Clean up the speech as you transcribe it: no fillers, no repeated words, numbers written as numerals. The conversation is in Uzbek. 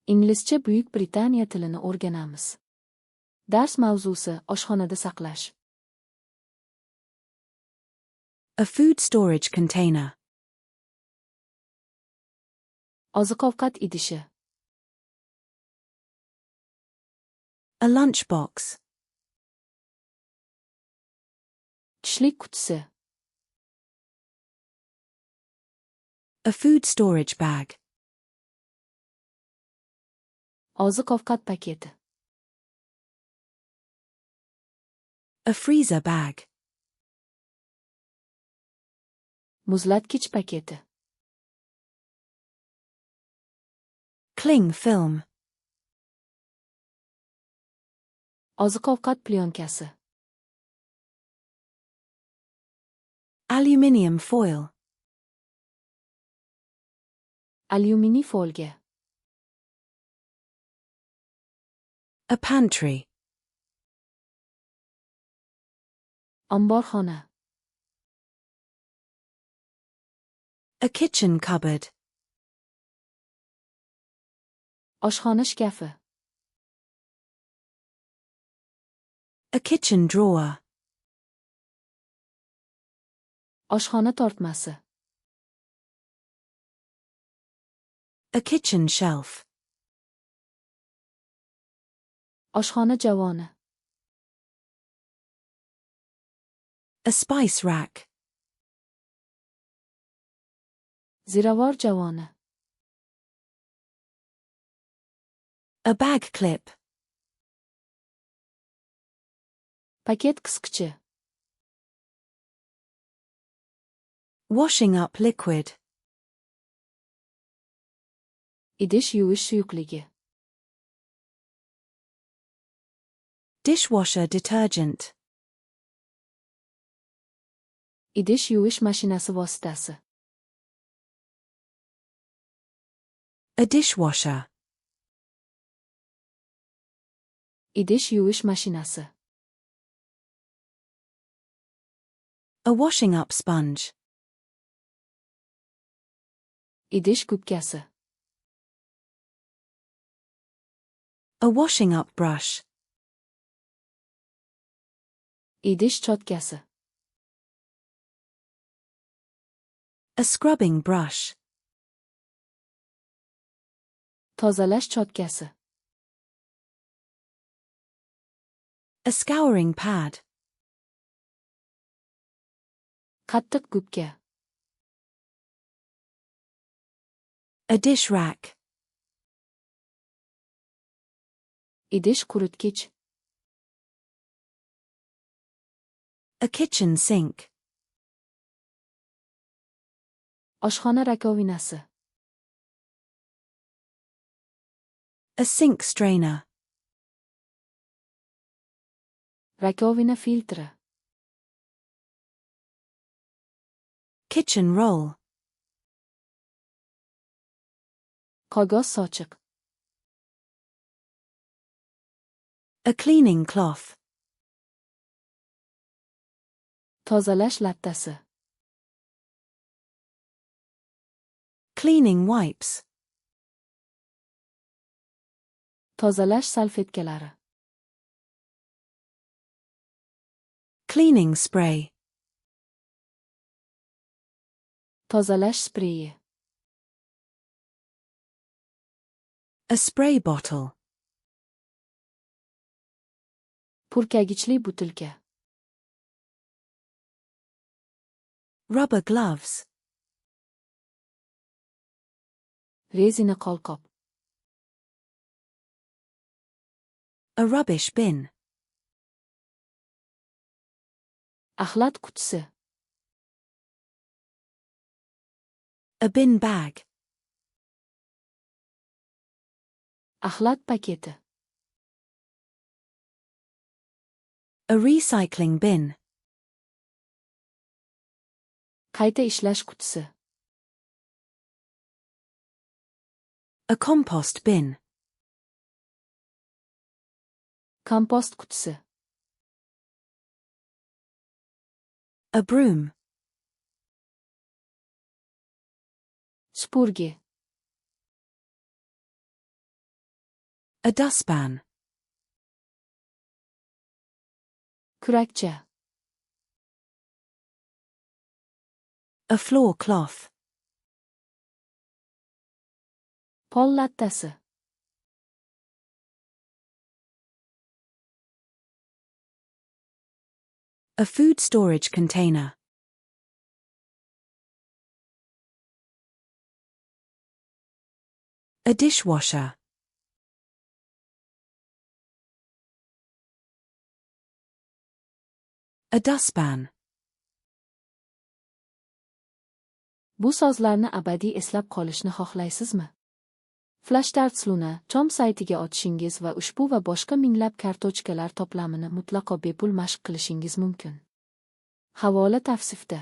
Inglizcha Buyuk Britaniya tilini o'rganamiz. Dars mavzusi oshxonada saqlash. A food storage container. Oziq-ovqat idishi. A lunchbox. Tushlik qutisi. A food storage bag. Oziq-ovqat paketi. A freezer bag. Muzlatkich paketi. Cling film. Oziq-ovqat plyonkasi. Aluminium foil. Alyuminiy folga. A pantry. Omborxona. A kitchen cupboard. Oshxona shkafi. A kitchen drawer. Oshxona tortmasi. A kitchen shelf. Oshxona javoni. A spice rack. Ziravor javoni. A bag clip. Paket qisqichi. Washing up liquid. Idish yuvish suyuqligi. Dishwasher detergent. Idish yuvish mashinasi vositasi. A dishwasher. Idish yuvish mashinasi. A washing up sponge. Idish gubkasi. A washing up brush. Idish chotkasi. A scrubbing brush. Tozalash chotkasi. A scouring pad. Qattiq gubka. A dish rack. Idish quritgich. A kitchen sink. Oshxona rakovinasi. A sink strainer. Rakovina filtri. Kitchen roll. Qog'oz sochiq. A cleaning cloth. Tozalash lattasi. Cleaning wipes. Tozalash salfetkalari. Cleaning spray. Tozalash spreyi. A spray bottle. Purkagichli butilka. Rubber gloves. Rezina qo'lqop. A rubbish bin. Axlat qutisi. A bin bag. Axlat paketi. A recycling bin. Qayta ishlash qutisi. A compost bin. Kompost qutisi. A broom. Supurgi. A dustpan. Kurakcha. A floor cloth. Pol lattasi. A food storage container. A dishwasher. A dustpan. Bu sozlarni abadiy eslab qolishni xohlaysizmi? Flashdartsluni com saytiga otishingiz va ushbu va boshqa minglab kartochkalar to'plamini mutlaqo bepul mashq qilishingiz mumkin. Havola tavsifda.